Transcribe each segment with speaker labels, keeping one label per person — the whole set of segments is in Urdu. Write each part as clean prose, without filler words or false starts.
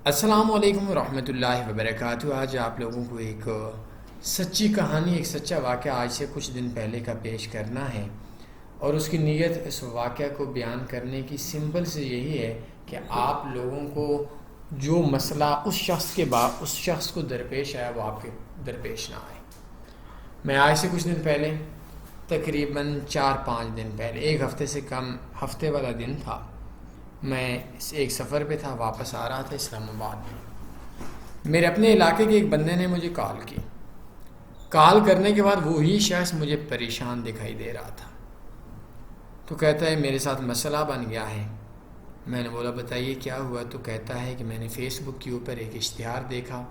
Speaker 1: السلام علیکم ورحمۃ اللہ وبرکاتہ۔ آج آپ لوگوں کو ایک سچی کہانی، ایک سچا واقعہ آج سے کچھ دن پہلے کا پیش کرنا ہے، اور اس کی نیت اس واقعہ کو بیان کرنے کی سمپل سے یہی ہے کہ آپ لوگوں کو جو مسئلہ اس شخص کو درپیش آیا وہ آپ کے درپیش نہ آئے۔ میں آج سے کچھ دن پہلے، تقریباً 4-5 دن پہلے، ایک ہفتے سے کم ہفتے والا دن تھا، میں ایک سفر پہ تھا، واپس آ رہا تھا اسلام آباد میں۔ میرے اپنے علاقے کے ایک بندے نے مجھے کال کرنے کے بعد وہی شخص مجھے پریشان دکھائی دے رہا تھا، تو کہتا ہے میرے ساتھ مسئلہ بن گیا ہے۔ میں نے بولا بتائیے کیا ہوا؟ تو کہتا ہے کہ میں نے فیس بک کے اوپر ایک اشتہار دیکھا،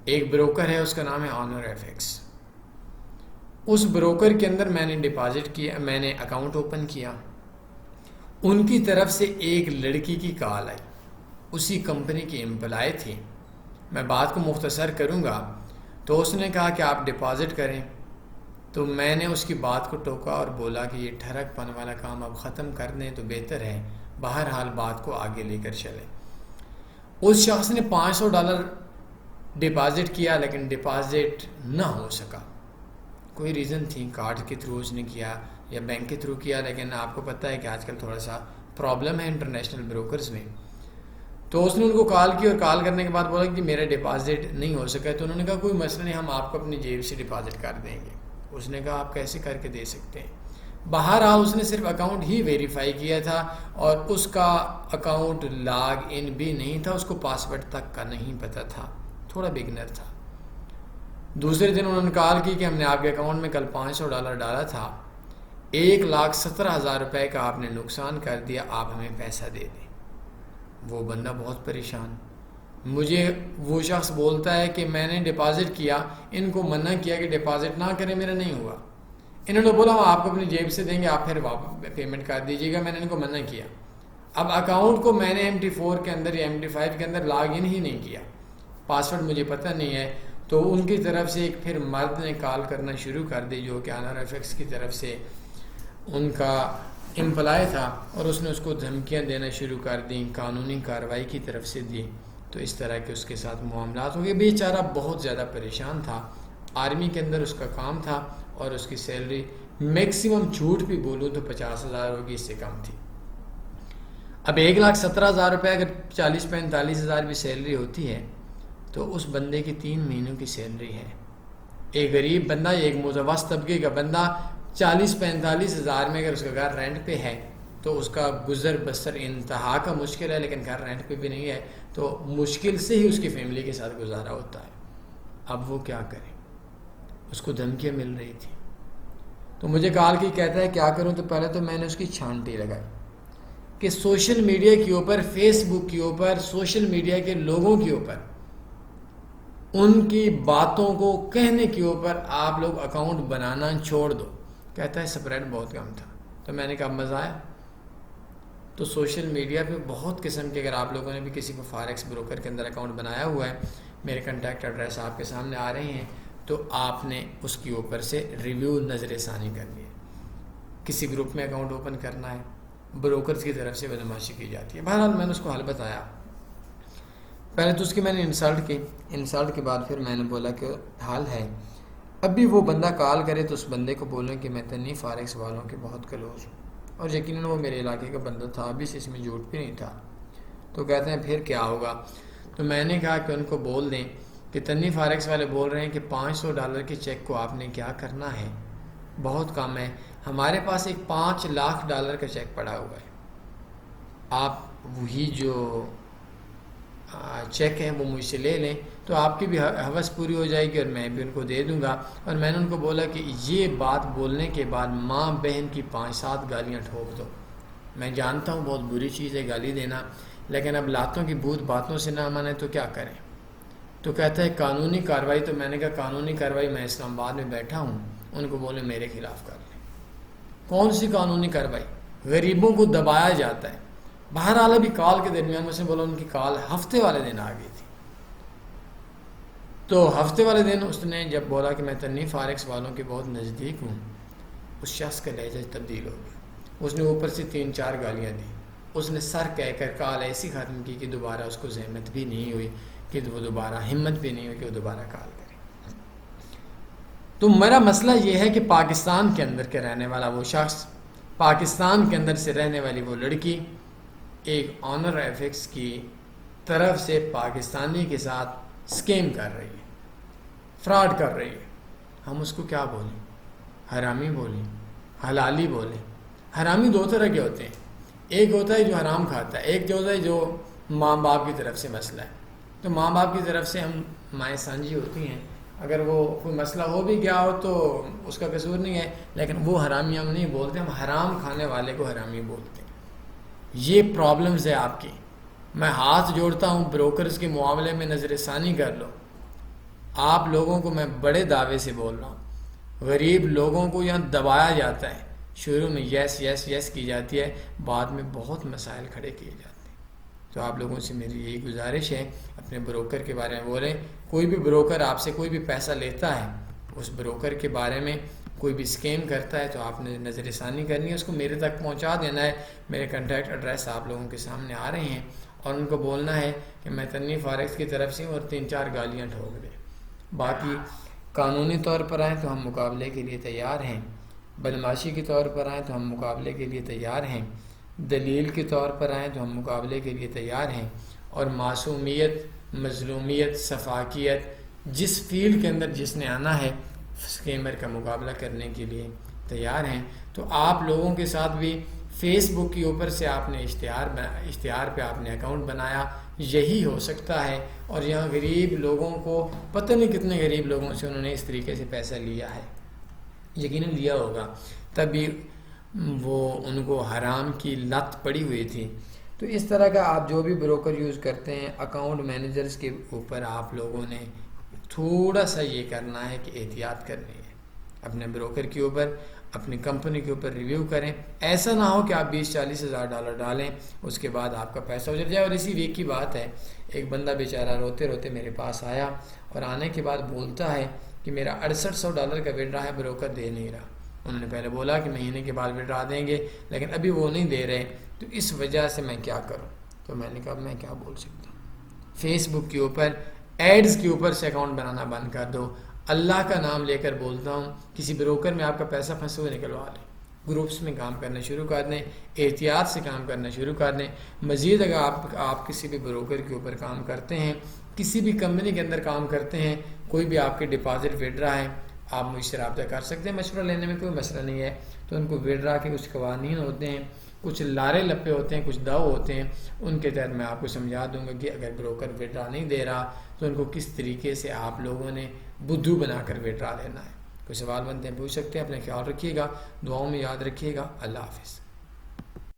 Speaker 1: ایک بروکر ہے، اس کا نام ہے آنر ایف ایکس۔ اس بروکر کے اندر میں نے ڈپازٹ کیا، میں نے اکاؤنٹ اوپن کیا، ان کی طرف سے ایک لڑکی کی کال آئی، اسی کمپنی کی امپلائی تھی۔ میں بات کو مختصر کروں گا، تو اس نے کہا کہ آپ ڈپازٹ کریں، تو میں نے اس کی بات کو ٹوکا اور بولا کہ یہ ٹھڑک پن والا کام اب ختم کر دیں تو بہتر ہے، بہرحال بات کو آگے لے کر چلیں۔ اس شخص نے $500 ڈپازٹ کیا، لیکن ڈپازٹ نہ ہو سکا، کوئی ریزن تھی، کارڈ کے تھرو اس نے کیا یا بینک کے تھرو کیا، لیکن آپ کو پتہ ہے کہ آج کل تھوڑا سا پرابلم ہے انٹرنیشنل بروکرز میں۔ تو اس نے ان کو کال کی، اور کال کرنے کے بعد بولا کہ میرا ڈپازٹ نہیں ہو سکا، تو انہوں نے کہا کوئی مسئلہ نہیں، ہم آپ کو اپنی جیب سے ڈپازٹ کر دیں گے۔ اس نے کہا آپ کیسے کر کے دے سکتے ہیں؟ بہرحال اس نے صرف اکاؤنٹ ہی ویریفائی کیا تھا، اور اس کا اکاؤنٹ لاگ ان بھی نہیں تھا، اس کو پاسورڈ تک کا نہیں پتہ تھا، تھوڑا بگنر تھا۔ دوسرے دن انہوں نے کال کی کہ ہم نے آپ کے اکاؤنٹ میں کل $500 ڈالا تھا، $1,17,000 کا آپ نے نقصان کر دیا، آپ ہمیں پیسہ دے دیں۔ وہ بندہ بہت پریشان، مجھے وہ شخص بولتا ہے کہ میں نے ڈپازٹ کیا، ان کو منع کیا کہ ڈپازٹ نہ کریں، میرا نہیں ہوا۔ انہوں نے بولا ہم آپ کو اپنی جیب سے دیں گے، آپ پھر پیمنٹ کر دیجیے گا۔ میں نے ان کو منع کیا۔ اب اکاؤنٹ کو میں نے MT4 کے اندر یا MT5 کے اندر لاگ ان ہی نہیں کیا، پاسورڈ مجھے پتہ نہیں ہے۔ تو ان کی طرف سے ایک پھر مرد نے کال کرنا شروع کر دی، جو کہ آنر ایف ایکس کی طرف سے ان کا امپلائی تھا، اور اس نے اس کو دھمکیاں دینا شروع کر دیں، قانونی کارروائی کی طرف سے دی۔ تو اس طرح کے اس کے ساتھ معاملات ہو گئے۔ بیچارہ بہت زیادہ پریشان تھا، آرمی کے اندر اس کا کام تھا، اور اس کی سیلری میکسیمم جھوٹ بھی بولوں تو 50,000 ہوگی، اس سے کم تھی۔ اب $1,17,000 اگر 40-45 ہزار بھی سیلری ہوتی ہے تو اس بندے کی 3 مہینوں کی سیلری ہے۔ ایک غریب بندہ، ایک متوسط طبقے کا بندہ 40-45 ہزار میں اگر اس کا گھر رینٹ پہ ہے تو اس کا گزر بسر انتہا کا مشکل ہے، لیکن گھر رینٹ پہ بھی نہیں ہے تو مشکل سے ہی اس کی فیملی کے ساتھ گزارا ہوتا ہے۔ اب وہ کیا کرے؟ اس کو دھمکیاں مل رہی تھی، تو مجھے کال کی، کہتا ہے کیا کروں؟ تو پہلے تو میں نے اس کی چھانٹی لگائی کہ سوشل میڈیا کے اوپر، فیس بک کے اوپر، سوشل میڈیا کے لوگوں کے اوپر، ان کی باتوں کو کہنے کے اوپر آپ لوگ اکاؤنٹ بنانا چھوڑ دو۔ کہتا ہے سپریڈ بہت کم تھا۔ تو میں نے کہا مزہ آیا؟ تو سوشل میڈیا پہ بہت قسم کے، اگر آپ لوگوں نے بھی کسی کو فارکس بروکر کے اندر اکاؤنٹ بنایا ہوا ہے، میرے کنٹیکٹ ایڈریس آپ کے سامنے آ رہے ہیں، تو آپ نے اس کے اوپر سے ریویو نظر ثانی کرنی ہے۔ کسی گروپ میں اکاؤنٹ اوپن کرنا ہے، بروکرز کی طرف سے بدماشی کی جاتی ہے۔ بہرحال میں نے اس کو حل بتایا۔ پہلے تو اس کی میں نے انسلٹ کی، انسلٹ کے بعد پھر میں نے بولا کہ حال ہے، اب بھی وہ بندہ کال کرے تو اس بندے کو بولیں کہ میں تنی فارکس والوں کے بہت کلوز ہوں، اور یقیناً وہ میرے علاقے کا بندہ تھا، ابھی سے اس میں جھوٹ بھی نہیں تھا۔ تو کہتے ہیں پھر کیا ہوگا؟ تو میں نے کہا کہ ان کو بول دیں کہ تنی فارکس والے بول رہے ہیں کہ $500 کے چیک کو آپ نے کیا کرنا ہے، بہت کم ہے، ہمارے پاس ایک $5 لاکھ کا چیک پڑا ہوا ہے، آپ وہی جو چیک ہے وہ مجھ سے لے لیں، تو آپ کی بھی حوث پوری ہو جائے گی اور میں بھی ان کو دے دوں گا۔ اور میں نے ان کو بولا کہ یہ بات بولنے کے بعد ماں بہن کی 5-7 گالیاں ٹھوک دو۔ میں جانتا ہوں بہت بری چیز ہے گالی دینا، لیکن اب لاتوں کی بھوت باتوں سے نہ مانے تو کیا کریں؟ تو کہتا ہے قانونی کارروائی۔ تو میں نے کہا قانونی کارروائی، میں اسلام آباد میں بیٹھا ہوں، ان کو بولے میرے خلاف کر لیں۔ کون سی قانونی کارروائی؟ غریبوں کو دبایا جاتا ہے۔ بہرحال ابھی کال کے درمیان میں سے بولا ان کی کال ہفتے والے دن آ گئی تھی، تو ہفتے والے دن اس نے جب بولا کہ میں تنی فارکس والوں کے بہت نزدیک ہوں، اس شخص کا لہجہ تبدیل ہو گیا، اس نے اوپر سے 3-4 گالیاں دی۔ اس نے سر کہہ کر کال ایسی ختم کی کہ دوبارہ اس کو زحمت بھی نہیں ہوئی کہ وہ دوبارہ ہمت بھی نہیں ہوئی کہ وہ دوبارہ کال کرے۔ تو میرا مسئلہ یہ ہے کہ پاکستان کے اندر کے رہنے والا وہ شخص، پاکستان کے اندر سے رہنے والی وہ لڑکی ایک آنر ایف ایکس کی طرف سے پاکستانی کے ساتھ سکیم کر رہی ہے، فراڈ کر رہی ہے۔ ہم اس کو کیا بولیں؟ حرامی بولیں، حلالی بولیں؟ حرامی دو طرح کے ہوتے ہیں، ایک ہوتا ہے جو حرام کھاتا ہے، ایک جو ہوتا ہے جو ماں باپ کی طرف سے مسئلہ ہے۔ تو ماں باپ کی طرف سے ہم مائیں سانجی ہوتی ہیں، اگر وہ کوئی مسئلہ ہو بھی گیا ہو تو اس کا قصور نہیں ہے، لیکن وہ حرامی ہم نہیں بولتے، ہم حرام کھانے والے کو حرامی بولتے ہیں۔ یہ پرابلمز ہے آپ کی۔ میں ہاتھ جوڑتا ہوں بروکرز کے معاملے میں نظر ثانی کر لو۔ آپ لوگوں کو میں بڑے دعوے سے بول رہا ہوں، غریب لوگوں کو یہاں دبایا جاتا ہے، شروع میں یس یس یس کی جاتی ہے، بعد میں بہت مسائل کھڑے کیے جاتے ہیں۔ تو آپ لوگوں سے میری یہی گزارش ہے، اپنے بروکر کے بارے میں بولیں۔ کوئی بھی بروکر آپ سے کوئی بھی پیسہ لیتا ہے، اس بروکر کے بارے میں کوئی بھی اسکیم کرتا ہے تو آپ نے نظر ثانی کرنی ہے، اس کو میرے تک پہنچا دینا ہے۔ میرے کنٹیکٹ ایڈریس آپ لوگوں کے سامنے آ رہے ہیں، اور ان کو بولنا ہے کہ میں تنویر فارکس کی طرف سے ہوں، اور 3-4 گالیاں ٹھوک دیں۔ باقی قانونی طور پر آئیں تو ہم مقابلے کے لیے تیار ہیں، بدماشی کے طور پر آئیں تو ہم مقابلے کے لیے تیار ہیں، دلیل کے طور پر آئیں تو ہم مقابلے کے لیے تیار ہیں، اور معصومیت، مظلومیت، شفافیت، جس فیلڈ کے اندر جس نے آنا ہے اسکیمر کا مقابلہ کرنے کے لیے تیار ہیں۔ تو آپ لوگوں کے ساتھ بھی فیس بک کے اوپر سے آپ نے اشتہار پہ آپ نے اکاؤنٹ بنایا، یہی ہو سکتا ہے، اور یہاں غریب لوگوں کو پتہ نہیں کتنے غریب لوگوں سے انہوں نے اس طریقے سے پیسہ لیا ہے، یقیناً لیا ہوگا، تبھی وہ ان کو حرام کی لت پڑی ہوئی تھی۔ تو اس طرح کا آپ جو بھی بروکر یوز کرتے ہیں، اکاؤنٹ مینیجرز کے اوپر آپ لوگوں نے تھوڑا سا یہ کرنا ہے کہ احتیاط کرنی ہے، اپنے بروکر کے اوپر، اپنی کمپنی کے اوپر ریویو کریں۔ ایسا نہ ہو کہ آپ 20-40 ہزار ڈالر ڈالیں، اس کے بعد آپ کا پیسہ اجڑ جائے۔ اور اسی ویک کی بات ہے، ایک بندہ بیچارہ روتے روتے میرے پاس آیا، اور آنے کے بعد بولتا ہے کہ میرا $6800 کا وڈرا ہے، بروکر دے نہیں رہا۔ انہوں نے پہلے بولا کہ مہینے کے بعد وڈرا دیں گے، لیکن ابھی وہ نہیں دے رہے، تو اس وجہ سے میں کیا کروں؟ تو میں نے کہا میں کیا بول سکتا ہوں، فیس بک کے اوپر ایڈز کے اوپر سے اکاؤنٹ بنانا بند کر دو۔ اللہ کا نام لے کر بولتا ہوں، کسی بروکر میں آپ کا پیسہ پھنسے ہوئے نکلوا لیں، گروپس میں کام کرنا شروع کر دیں، احتیاط سے کام کرنا شروع کر دیں۔ مزید اگر آپ کسی بھی بروکر کے اوپر کام کرتے ہیں، کسی بھی کمپنی کے اندر کام کرتے ہیں، کوئی بھی آپ کے ڈپازٹ وڈرا ہے، آپ مجھ سے رابطہ کر سکتے ہیں، مشورہ لینے میں کوئی مسئلہ نہیں ہے۔ تو ان کو وڈرا کے کچھ قوانین ہوتے ہیں، کچھ لارے لپے ہوتے ہیں، کچھ داؤ ہوتے ہیں، ان کے تحت میں آپ کو سمجھا دوں گا کہ اگر بروکر وڈرا نہیں دے رہا تو ان کو کس طریقے سے آپ لوگوں نے بدھو بنا کر وڈرا لینا ہے۔ کوئی سوال بنتے ہیں پوچھ سکتے ہیں۔ اپنا خیال رکھیے گا، دعاؤں میں یاد رکھیے گا۔ اللہ حافظ۔